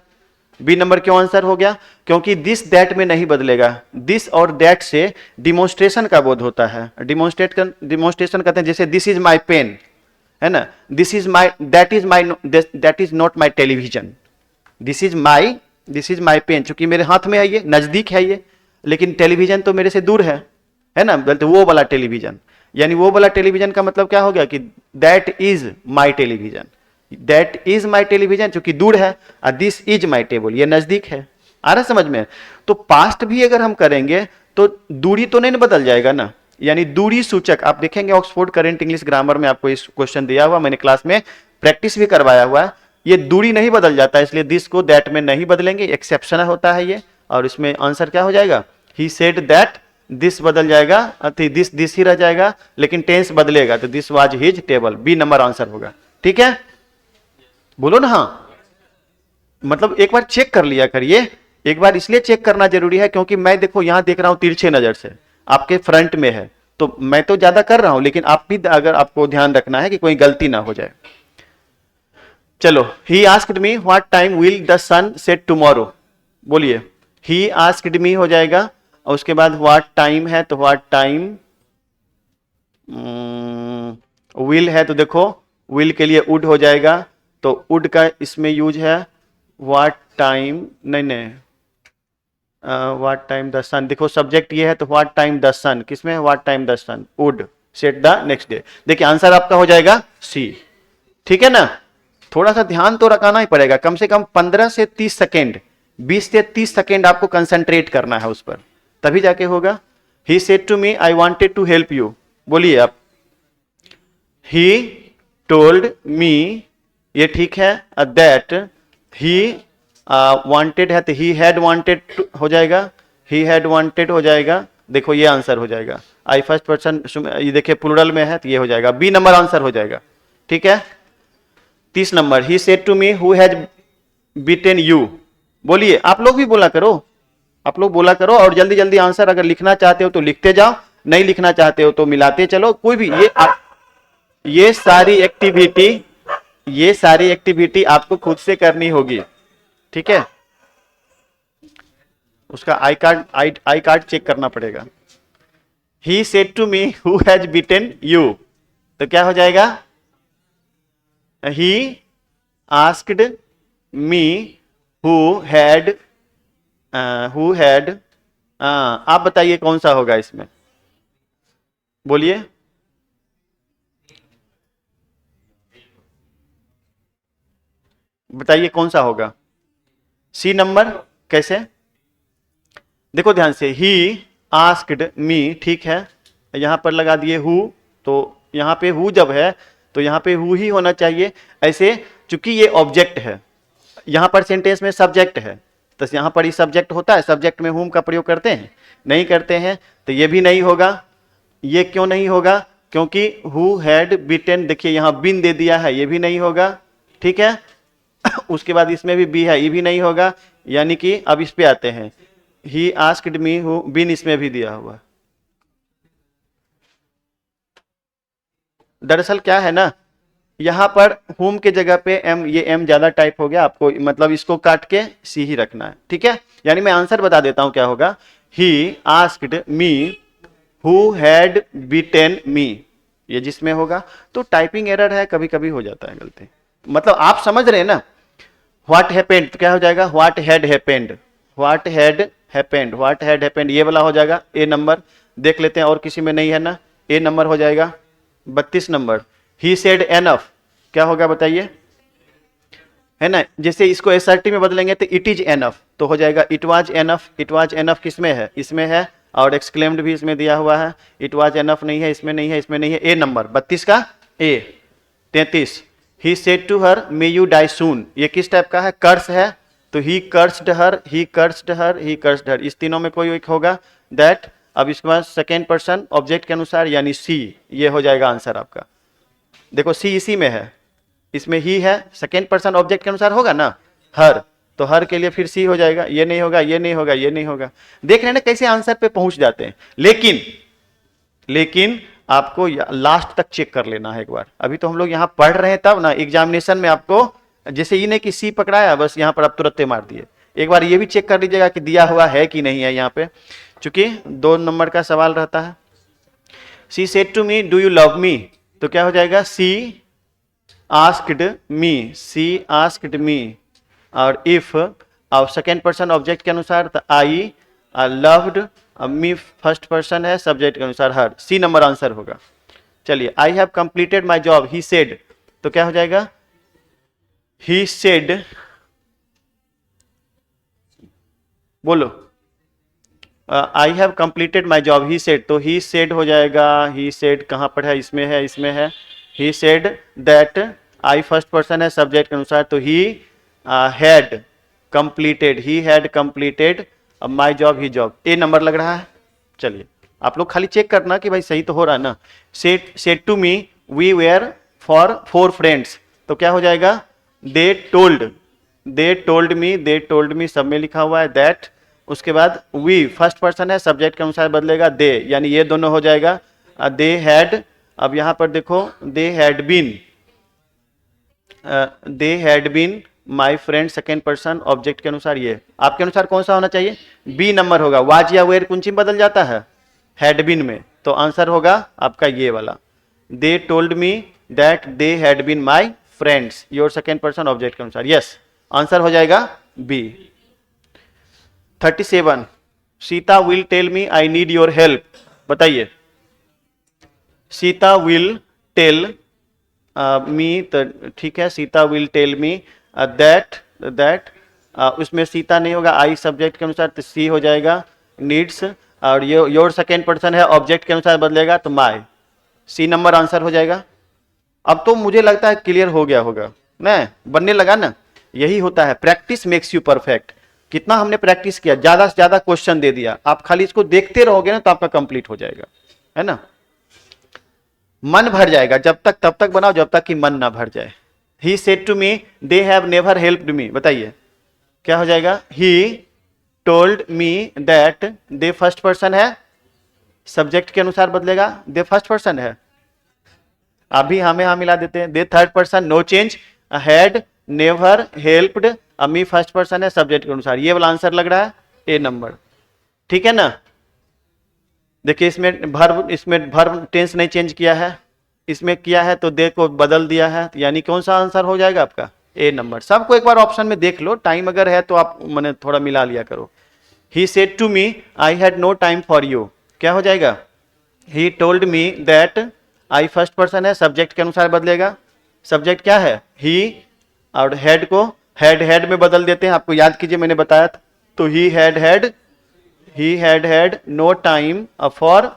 बी नंबर क्यों आंसर हो गया, क्योंकि दिस दैट में नहीं बदलेगा, दिस और दैट से डिमोन्स्ट्रेशन का बोध होता है, डिमोन्स्ट्रेशन कहते हैं, जैसे दिस इज माई पेन, है ना, this is not my television, this is my pen, चूंकि मेरे हाथ में है, ये नजदीक है ये, लेकिन टेलीविजन तो मेरे से दूर है ना, बोलते वो वाला टेलीविजन, यानी वो वाला टेलीविजन का मतलब क्या हो गया कि दैट इज माई टेलीविजन, चूंकि दूर है, और दिस इज माई टेबल, ये नजदीक है, आ रहा समझ में। तो पास्ट भी अगर हम करेंगे तो दूरी तो नहीं बदल जाएगा ना, यानी दूरी सूचक, आप देखेंगे ऑक्सफोर्ड करेंट इंग्लिश ग्रामर में आपको इस क्वेश्चन दिया हुआ, मैंने क्लास में प्रैक्टिस भी करवाया हुआ है, ये दूरी नहीं बदल जाता, इसलिए दिस को दैट में नहीं बदलेंगे, एक्सेप्शन होता है ये, और इसमें आंसर क्या हो जाएगा, ही सेड दैट, दिस बदल जाएगा, दिस ही रह जाएगा, लेकिन टेंस बदलेगा, तो this was his table, B number answer होगा, ठीक है, बोलो ना हाँ, मतलब एक बार चेक कर लिया करिए, एक बार इसलिए चेक करना जरूरी है क्योंकि मैं देखो यहां देख रहा हूं तिरछे नजर से, आपके फ्रंट में है, तो मैं तो ज्यादा कर रहा हूं, लेकिन आप भी अगर आपको ध्यान रखना है कि कोई गलती ना हो जाए। चलो, he asked me what time will the sun set tomorrow, बोलिए, ही आस्क्ड मी हो जाएगा, और उसके बाद व्हाट टाइम है, तो व्हाट टाइम, विल है तो देखो विल के लिए वुड हो जाएगा, तो वुड का इसमें यूज है, व्हाट टाइम, नहीं व्हाट टाइम द सन, देखो सब्जेक्ट ये है तो व्हाट टाइम द सन किसमें है, what time the sun would set the next day. देखिए आंसर आपका हो जाएगा सी। ठीक है ना, थोड़ा सा ध्यान तो रखाना ही पड़ेगा, कम से कम 15 से 30 सेकेंड, 20 से 30 सेकेंड आपको कंसंट्रेट करना है उस पर, तभी जाके होगा। He said to me I wanted to help you, बोलिए आप। ही टोल्ड मी, ये ठीक है। दैट ही वांटेड है तो ही हैड वांटेड हो जाएगा, ही हैड वांटेड हो जाएगा। देखो ये आंसर हो जाएगा। आई फर्स्ट पर्सन, ये देखिए प्लूरल में है तो ये हो जाएगा, बी नंबर आंसर हो जाएगा। ठीक है। 30 number, he said to me who has beaten you, बोलिए आप लोग भी बोला करो, आप लोग बोला करो और जल्दी जल्दी आंसर अगर लिखना चाहते हो तो लिखते जाओ, नहीं लिखना चाहते हो तो मिलाते चलो, कोई भी। ये सारी एक्टिविटी आपको खुद से करनी होगी। ठीक है, उसका आई कार्ड चेक करना पड़ेगा। He said to me who has beaten you, तो क्या हो जाएगा, he asked me who had, आप बताइए कौन सा होगा इसमें, बोलिए। बताइए कौन सा होगा, सी नंबर। कैसे, देखो ध्यान से, ही आस्क्ड मी, ठीक है, यहां पर लगा दिए हु, तो यहां पे हु जब है तो यहां पे हु ही होना चाहिए। ऐसे चूंकि ये ऑब्जेक्ट है, यहां पर सेंटेंस में सब्जेक्ट है, तो यहां पर ही सब्जेक्ट होता है, सब्जेक्ट में हुम का प्रयोग करते हैं, नहीं करते हैं, तो ये भी नहीं होगा। ये क्यों नहीं होगा, क्योंकि हु हैड बीटेन, देखिए यहां बिन दे दिया है, ये भी नहीं होगा। ठीक है, उसके बाद इसमें भी बी है, ये भी नहीं होगा। यानी कि अब इस पे आते हैं, ही आस्क्ड मी हु, बिन इसमें भी दिया हुआ। दरअसल क्या है ना, यहां पर होम के जगह पे एम, ये एम ज्यादा टाइप हो गया, आपको मतलब इसको काट के सी ही रखना है। ठीक है, यानी मैं आंसर बता देता हूं क्या होगा, he asked me who had beaten me, ये जिसमें होगा। तो टाइपिंग एरर है, कभी कभी हो जाता है गलती, मतलब आप समझ रहे हैं ना। व्हाट हैपेंड तो क्या हो जाएगा, what had happened, what had happened, what had happened, ये वाला हो जाएगा ए नंबर। देख लेते हैं और किसी में नहीं है ना, ए नंबर हो जाएगा। 32 नंबर, ही सेड एनफ, क्या होगा बताइए, है ना। जैसे इसको एसआरटी में बदलेंगे तो इट इज एनफ, तो हो जाएगा it was enough. It was enough किसमें है, इसमें है, और एक्सक्लेम्ड भी इसमें दिया हुआ है। इट वाज एनफ नहीं है, इसमें नहीं है, इसमें नहीं है, ए नंबर 32 का A. 33, he said to her may you die soon, ये किस टाइप का है, कर्स है, तो he cursed her, he cursed her, he cursed her, इस तीनों में कोई एक होगा दैट। अब इसके बाद सेकेंड पर्सन ऑब्जेक्ट के अनुसार यानी सी, ये हो जाएगा आंसर आपका। देखो सी इसी में है, इसमें ही है, सेकेंड पर्सन ऑब्जेक्ट के अनुसार होगा ना हर, तो हर के लिए फिर सी हो जाएगा। ये नहीं होगा, ये नहीं होगा, ये नहीं होगा। देख रहे हैं ना कैसे आंसर पे पहुंच जाते हैं। लेकिन आपको लास्ट तक चेक कर लेना है एक बार। अभी तो हम लोग यहाँ पढ़ रहे हैं, तब ना एग्जामिनेशन में आपको जैसे ये नहीं कि सी पकड़ाया बस यहाँ पर आप तुरंत मार दिए। एक बार ये भी चेक कर लीजिएगा कि दिया हुआ है कि नहीं है यहाँ पे, चूंकि 2 नंबर का सवाल रहता है। She said to me do you love me, तो क्या हो जाएगा, सी आस्क्ड मी, सी आस्क्ड मी, और इफ और सेकेंड पर्सन ऑब्जेक्ट के अनुसार तो I loved, me first person है, सब्जेक्ट के अनुसार हर, सी नंबर आंसर होगा। चलिए, I have completed my job, he said, तो क्या हो जाएगा, ही सेड, बोलो, I have completed my job, he said, तो ही सेड हो जाएगा। ही सेड कहाँ पर है, इसमें है, इसमें है। He said that, I first person है सब्जेक्ट के अनुसार, तो he had completed, he had completed my job, he job, A number लग रहा है। चलिए, आप लोग खाली चेक करना कि भाई सही तो हो रहा है ना। Said to me we were four 4 friends, तो क्या हो जाएगा, दे टोल्ड मी, सब में लिखा हुआ है दैट। उसके बाद वी फर्स्ट पर्सन है, सब्जेक्ट के अनुसार बदलेगा दे, यानी ये दोनों हो जाएगा। दे हैड, अब यहां पर देखो, they had been my friend, second person object के अनुसार, ये आपके अनुसार कौन सा होना चाहिए, बी नंबर होगा। वाज या वेयर कुंची बदल जाता है हैड बीन में, तो आंसर होगा आपका ये वाला, they told me that they had been my friends, your second person object के अनुसार। यस, आंसर हो जाएगा B. 37 Sita will tell me I need your help, बताइए। सीता विल टेल मी, तो ठीक है, Sita will tell me that उसमें सीता नहीं होगा, आई सब्जेक्ट के अनुसार, तो सी हो जाएगा नीड्स, और ये योर सेकेंड पर्सन है, ऑब्जेक्ट के अनुसार बदलेगा तो माई, सी नंबर आंसर हो जाएगा। अब तो मुझे लगता है क्लियर हो गया होगा ना, बनने लगा ना। यही होता है, प्रैक्टिस मेक्स यू परफेक्ट। कितना हमने प्रैक्टिस किया, ज्यादा से ज्यादा क्वेश्चन दे दिया, आप खाली इसको देखते रहोगे ना तो आपका कंप्लीट हो जाएगा, है ना। मन भर जाएगा, जब तक तब तक बनाओ जब तक कि मन ना भर जाए। He said to me they have never helped me, बताइए क्या हो जाएगा। He told me that, they first person है, सब्जेक्ट के अनुसार बदलेगा, दे फर्स्ट पर्सन है, अभी हमें हाँ मिला देते हैं। They third person, no change, had never helped, अमी फर्स्ट पर्सन है, सब्जेक्ट के अनुसार, ये वाला आंसर लग रहा है ए नंबर, ठीक है ना। देखिए इसमें भर्ब टेंस नहीं चेंज किया है, इसमें किया है तो दे को बदल दिया है, यानी कौन सा आंसर हो जाएगा आपका ए नंबर। सबको एक बार ऑप्शन में देख लो, टाइम अगर है तो आप मैंने थोड़ा मिला लिया करो। He said to me I had no time for you, क्या हो जाएगा। He told me that, I first person है, सब्जेक्ट के अनुसार बदलेगा, सब्जेक्ट क्या है ही, और हेड को हैड में बदल देते हैं, आपको याद कीजिए मैंने बताया था। तो he had no time for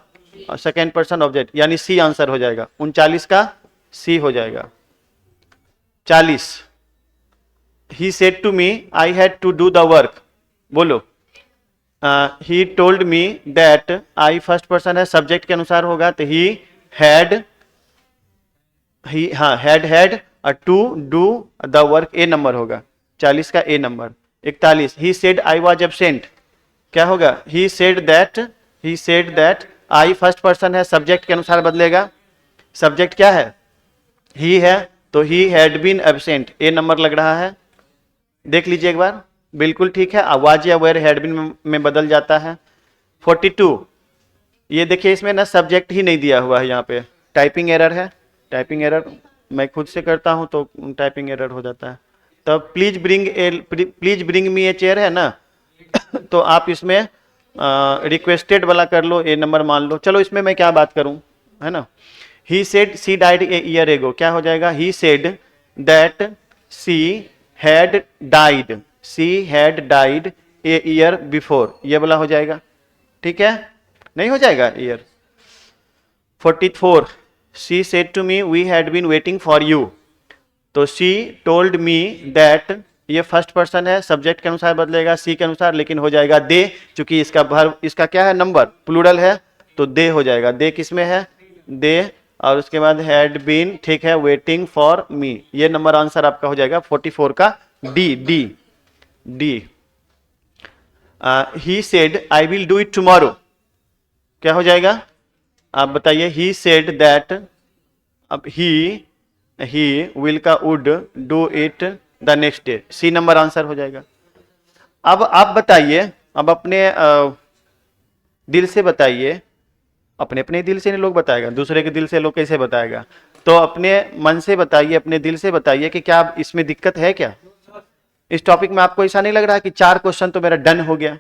second person object, यानी सी आंसर हो जाएगा। 39 का सी हो जाएगा। 40 he said to me I had to do the work, बोलो। He told me that, I first person है, सब्जेक्ट के अनुसार होगा तो he had to do the work, A number होगा 40 का A number. 41 he said I was absent, क्या होगा। He said that, I first person है, सब्जेक्ट के अनुसार बदलेगा, सब्जेक्ट क्या है ही है, तो he had been absent, A number लग रहा है। देख लीजिए एक बार, बिल्कुल ठीक है, वाज या वेयर हैड बीन में बदल जाता है। 42 ये देखिए इसमें ना सब्जेक्ट ही नहीं दिया हुआ है, यहाँ पे टाइपिंग एरर है, टाइपिंग एरर मैं खुद से करता हूँ तो टाइपिंग एरर हो जाता है। तो please bring me a chair है ना तो आप इसमें रिक्वेस्टेड वाला कर लो, ए नंबर मान लो। चलो इसमें मैं क्या बात करूं, है ना। He said she died a year ago, क्या हो जाएगा। He said that she had died a year before, ये वाला हो जाएगा, ठीक है, नहीं हो जाएगा year. 44 she said to me we had been waiting for you, तो शी टोल्ड मी दैट, ये फर्स्ट पर्सन है, सब्जेक्ट के अनुसार बदलेगा, सी के अनुसार, लेकिन हो जाएगा दे, क्योंकि इसका वर्ब, इसका क्या है नंबर, प्लूरल है, तो दे हो जाएगा। दे किस में है, दे, और उसके बाद हैड बीन, ठीक है, वेटिंग फॉर मी, ये नंबर आंसर आपका हो जाएगा 44 का D. He said I will do it tomorrow, क्या हो जाएगा आप बताइए। ही सेड दैट, अब ही विल का would do it the next day, C number answer हो जाएगा। अब आप बताइए, अब अपने दिल से बताइए, अपने दिल से नहीं लोग बताएगा, दूसरे के दिल से लोग कैसे बताएगा, तो अपने मन से बताइए, अपने दिल से बताइए कि क्या इसमें दिक्कत है क्या। इस टॉपिक में आपको ऐसा नहीं लग रहा कि 4 क्वेश्चन तो मेरा डन हो गया,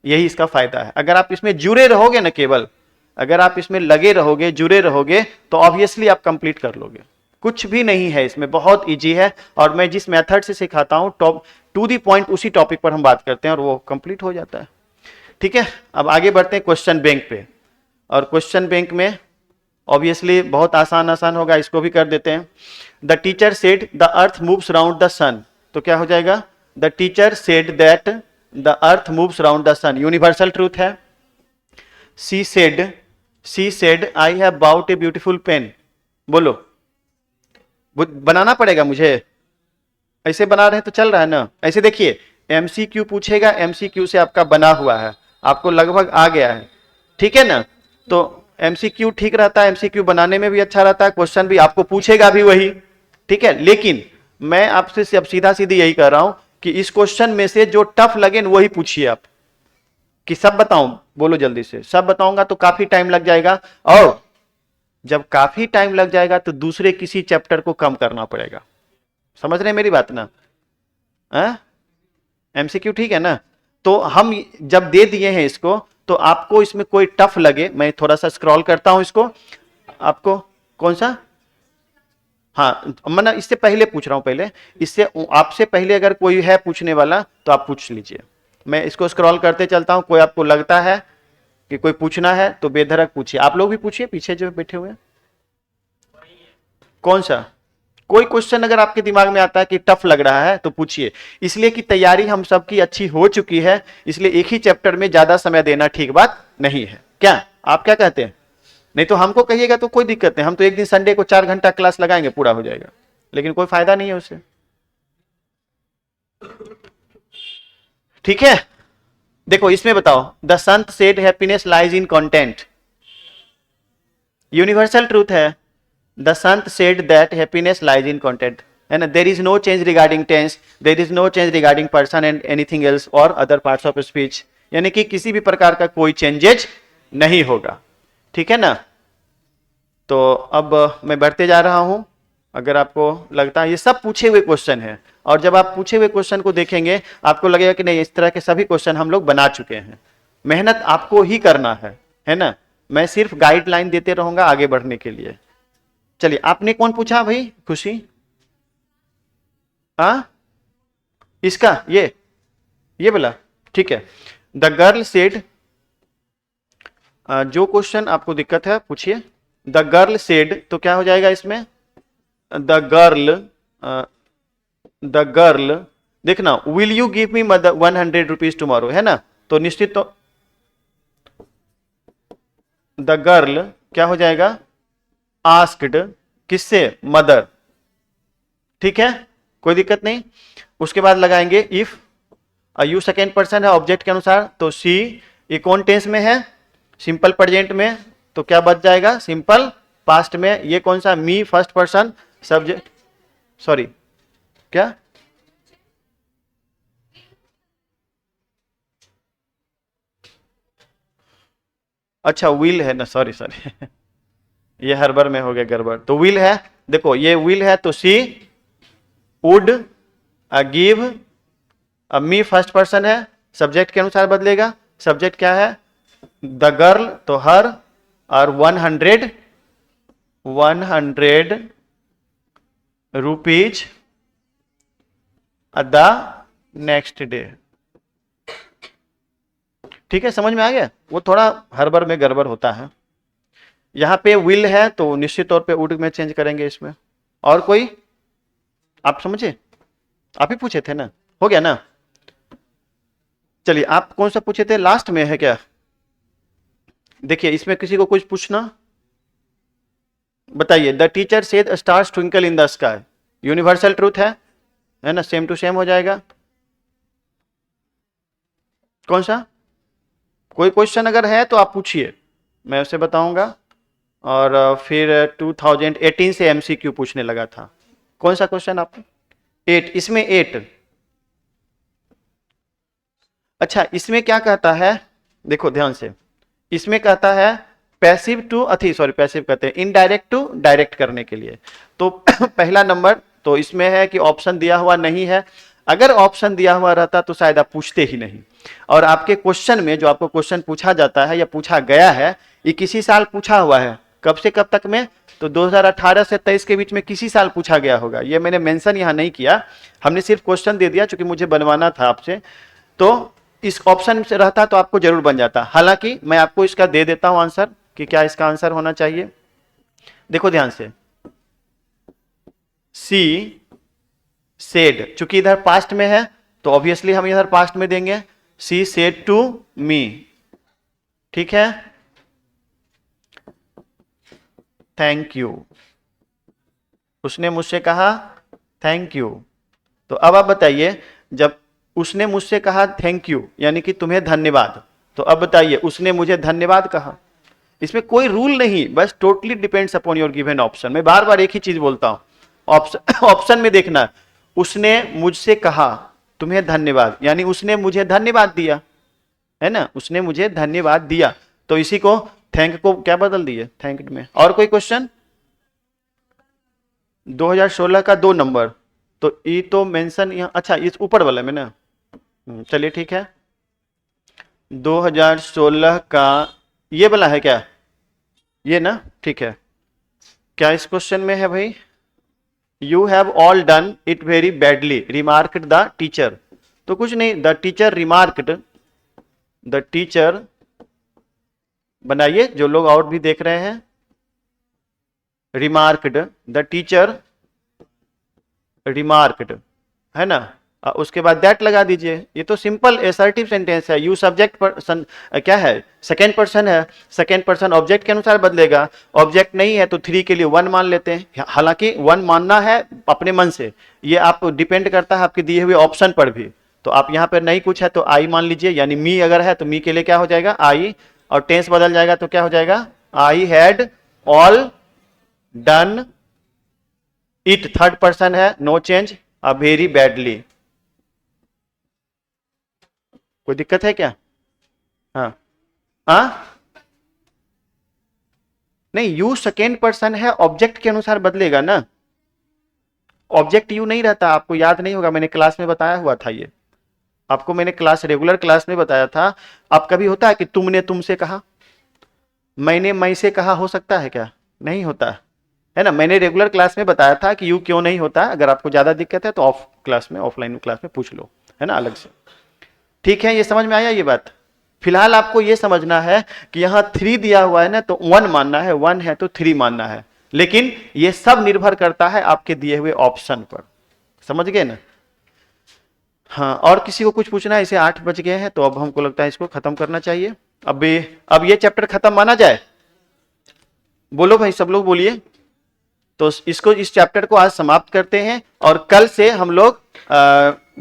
यही इसका फायदा है। अगर आप इसमें जुड़े रहोगे ना, केवल अगर आप इसमें लगे रहोगे, जुड़े रहोगे, तो ऑब्वियसली आप कंप्लीट कर लोगे। कुछ भी नहीं है इसमें, बहुत इजी है, और मैं जिस मेथड से सिखाता हूं टॉप टू दी पॉइंट, उसी टॉपिक पर हम बात करते हैं और वो कंप्लीट हो जाता है, ठीक है। अब आगे बढ़ते हैं क्वेश्चन बैंक पे, और क्वेश्चन बैंक में ऑब्वियसली बहुत आसान होगा, इसको भी कर देते हैं। The teacher said the earth moves round the sun, तो क्या हो जाएगा। The teacher said that the earth moves round the sun, universal truth है। She said I have bought a beautiful pen, बोलो, बनाना पड़ेगा मुझे, ऐसे बना रहे हैं तो चल रहा है ना। ऐसे देखिए एमसीक्यू पूछेगा, एमसीक्यू से आपका बना हुआ है, आपको लगभग आ गया है, ठीक है ना। तो एमसीक्यू ठीक रहता है, एमसीक्यू बनाने में भी अच्छा रहता है, क्वेश्चन भी आपको पूछेगा भी वही, ठीक है। लेकिन मैं आपसे अब सीधा सीधी यही कह रहा हूं कि इस क्वेश्चन में से जो टफ लगे वही पूछिए आप, कि सब बताऊं, बोलो जल्दी से। सब बताऊंगा तो काफी टाइम लग जाएगा, और जब काफी टाइम लग जाएगा तो दूसरे किसी चैप्टर को कम करना पड़ेगा, समझ रहे हैं मेरी बात ना। एमसीक्यू ठीक है ना। तो हम जब दे दिए हैं इसको, तो आपको इसमें कोई टफ लगे, मैं थोड़ा सा स्क्रॉल करता हूं इसको, आपको कौन सा, हाँ मैं इससे पहले पूछ रहा हूं, पहले इससे आपसे पहले अगर कोई है पूछने वाला तो आप पूछ लीजिए। मैं इसको स्क्रॉल करते चलता हूं, कोई आपको लगता है कि कोई पूछना है तो बेधड़क पूछिए। आप लोग भी पूछिए पीछे जो बैठे हुए हैं। कौन सा, कोई क्वेश्चन अगर आपके दिमाग में आता है कि टफ लग रहा है तो पूछिए। इसलिए कि तैयारी हम सबकी अच्छी हो चुकी है, इसलिए एक ही चैप्टर में ज्यादा समय देना ठीक बात नहीं है। क्या आप क्या कहते हैं? नहीं तो हमको कहिएगा तो कोई दिक्कत नहीं, हम तो एक दिन संडे को 4 घंटा क्लास लगाएंगे, पूरा हो जाएगा, लेकिन कोई फायदा नहीं है उससे। ठीक है, देखो इसमें बताओ, the saint said happiness lies in content, universal truth है। The saint said that happiness lies in content, है ना। There is no change regarding tense, there is no change regarding person and anything else और other parts of speech, यानी कि किसी भी प्रकार का कोई चेंजेज नहीं होगा। ठीक है ना। तो अब मैं बढ़ते जा रहा हूं। अगर आपको लगता है ये सब पूछे हुए क्वेश्चन है, और जब आप पूछे हुए क्वेश्चन को देखेंगे आपको लगेगा कि नहीं, इस तरह के सभी क्वेश्चन हम लोग बना चुके हैं। मेहनत आपको ही करना है ना। मैं सिर्फ गाइडलाइन देते रहूंगा आगे बढ़ने के लिए। चलिए, आपने कौन पूछा भाई? खुशी, इसका ये बोला, ठीक है। द गर्ल सेड, जो क्वेश्चन आपको दिक्कत है पूछिए। द गर्ल सेड, तो क्या हो जाएगा इसमें? द गर्ल देखना, will you give me 100 rupees tomorrow, है ना। तो निश्चित तो द गर्ल क्या हो जाएगा? आस्क्ड, किससे? मदर। ठीक है, कोई दिक्कत नहीं। उसके बाद लगाएंगे इफ, यू सेकेंड पर्सन है ऑब्जेक्ट के अनुसार, तो सी ये कौन टेंस में है? सिंपल प्रेजेंट में, तो क्या बच जाएगा? सिंपल पास्ट में। ये कौन सा? मी फर्स्ट पर्सन सब्जेक्ट, सॉरी क्या, अच्छा विल है ना, सॉरी ये हरबर में हो गया गड़बड़। तो विल है, देखो ये विल है, तो सी वुड गिव, अब मी फर्स्ट पर्सन है, सब्जेक्ट के अनुसार बदलेगा। सब्जेक्ट क्या है? द गर्ल, तो हर, और 100 रुपीज द नेक्स्ट डे। ठीक है, समझ में आ गया। वो थोड़ा हरबर में गड़बड़ होता है। यहां पे विल है तो निश्चित तौर पे वुड में चेंज करेंगे इसमें। और कोई आप समझे? आप ही पूछे थे ना, हो गया ना। चलिए, आप कौन सा पूछे थे? लास्ट में है क्या? देखिए इसमें किसी को कुछ पूछना, बताइए। The teacher said stars twinkle in the sky, universal truth है ना, सेम टू सेम हो जाएगा। कौन सा? कोई क्वेश्चन अगर है तो आप पूछिए, मैं उसे बताऊंगा। और फिर 2018 से एमसीक्यू पूछने लगा था। कौन सा क्वेश्चन आपको? 8, इसमें 8। अच्छा, इसमें क्या कहता है, देखो ध्यान से। इसमें कहता है पैसिव टू सॉरी पैसिव कहते हैं इनडायरेक्ट टू डायरेक्ट करने के लिए। तो पहला नंबर तो इसमें है कि ऑप्शन दिया हुआ नहीं है। अगर ऑप्शन दिया हुआ रहता तो शायद आप पूछते ही नहीं। और आपके क्वेश्चन में जो आपको क्वेश्चन पूछा जाता है या पूछा गया है, ये किसी साल पूछा हुआ है, कब से कब तक में? तो 2018 से 23 के बीच में किसी साल पूछा गया होगा। ये मैंने मेंशन यहां नहीं किया, हमने सिर्फ क्वेश्चन दे दिया क्योंकि मुझे बनवाना था आपसे। तो इस ऑप्शन से रहता तो आपको जरूर बन जाता। हालांकि मैं आपको इसका दे देता हूं आंसर कि क्या इसका आंसर होना चाहिए। देखो ध्यान से, सी सेड, चूंकि इधर पास्ट में है तो ऑब्वियसली हम इधर पास्ट में देंगे। सी सेड टू मी, ठीक है, थैंक यू, उसने मुझसे कहा थैंक यू। तो अब आप बताइए, जब उसने मुझसे कहा थैंक यू यानी कि तुम्हें धन्यवाद, तो अब बताइए उसने मुझे धन्यवाद कहा। इसमें कोई रूल नहीं, बस totally depends upon your given option. मैं बार बार एक ही चीज बोलता हूं, ऑप्शन में देखना, उसने मुझसे कहा तुम्हें धन्यवाद यानी उसने मुझे धन्यवाद दिया, है ना, उसने मुझे धन्यवाद दिया। तो इसी को थैंक को क्या बदल दिए? थैंक्ड में। और कोई क्वेश्चन? 2016 का 2 नंबर, तो ये तो मेंशन यहाँ, अच्छा इस ऊपर वाले में ना, चलिए ठीक है। 2016 का ये वाला है क्या? ये ना, ठीक है। क्या इस क्वेश्चन में है भाई? You have all done it very badly remarked the teacher. तो कुछ नहीं, the teacher remarked, the teacher बनाइए जो लोग और भी देख रहे हैं, रिमार्क्ड, द टीचर रिमार्क्ड, है ना। उसके बाद दैट लगा दीजिए। ये तो सिंपल एसर्टिव सेंटेंस है। यू सब्जेक्ट पर्सन क्या है? सेकेंड पर्सन है। सेकेंड पर्सन ऑब्जेक्ट के अनुसार बदलेगा। ऑब्जेक्ट नहीं है तो थ्री के लिए वन मान लेते हैं। हालांकि वन मानना है अपने मन से, ये आप डिपेंड करता है आपके दिए हुए ऑप्शन पर भी। तो आप यहाँ पर नहीं कुछ है तो आई मान लीजिए, यानी मी अगर है तो मी के लिए क्या हो जाएगा? आई। और टेंस बदल जाएगा तो क्या हो जाएगा? I had all done it. Third person है, नो चेंज, वेरी बैडली। कोई दिक्कत है क्या? हाँ हाँ, नहीं, यू सेकेंड पर्सन है, ऑब्जेक्ट के अनुसार बदलेगा ना। ऑब्जेक्ट यू नहीं रहता, आपको याद नहीं होगा, मैंने क्लास में बताया हुआ था ये। आपको मैंने रेगुलर क्लास में बताया था। आप कभी होता है कि तुमने तुमसे कहा, मैंने मैं से कहा, हो सकता है क्या? नहीं होता है ना। मैंने रेगुलर क्लास में बताया था कि यू क्यों नहीं होता। अगर आपको ज्यादा दिक्कत है तो ऑफ क्लास में, ऑफलाइन क्लास में पूछ लो, है ना, अलग से। ठीक है, ये समझ में आया ये बात? फिलहाल आपको ये समझना है कि यहां थ्री दिया हुआ है ना, तो वन मानना है, वन है तो थ्री मानना है। लेकिन ये सब निर्भर करता है आपके दिए हुए ऑप्शन पर। समझ गए ना? हाँ, और किसी को कुछ पूछना है? इसे 8 बज गए हैं तो अब हमको लगता है इसको खत्म करना चाहिए। अब ये चैप्टर खत्म माना जाए? बोलो भाई, सब लोग बोलिए। तो इसको, इस चैप्टर को आज समाप्त करते हैं और कल से हम लोग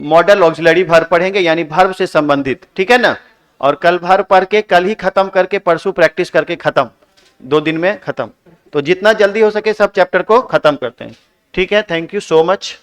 मॉडल ऑक्सिलरी वर्ब पढ़ेंगे, यानी वर्ब से संबंधित, ठीक है ना। और कल वर्ब पढ़ के कल ही खत्म करके परसों प्रैक्टिस करके खत्म, 2 दिन में खत्म। तो जितना जल्दी हो सके सब चैप्टर को खत्म करते हैं, ठीक है। Thank you so much.